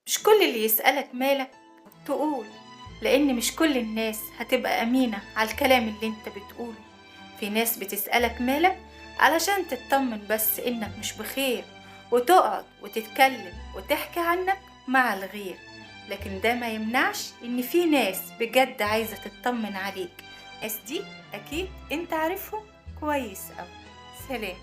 مش كل اللي يسألك مالك تقول، لأن مش كل الناس هتبقى أمينة على الكلام اللي انت بتقوله. في ناس بتسألك مالك علشان تطمن بس إنك مش بخير، وتقعد وتتكلم وتحكي عنك مع الغير. لكن ده ما يمنعش إن في ناس بجد عايزة تطمن عليك. الناس دي أكيد انت عارفهم كويس أوي. سلام.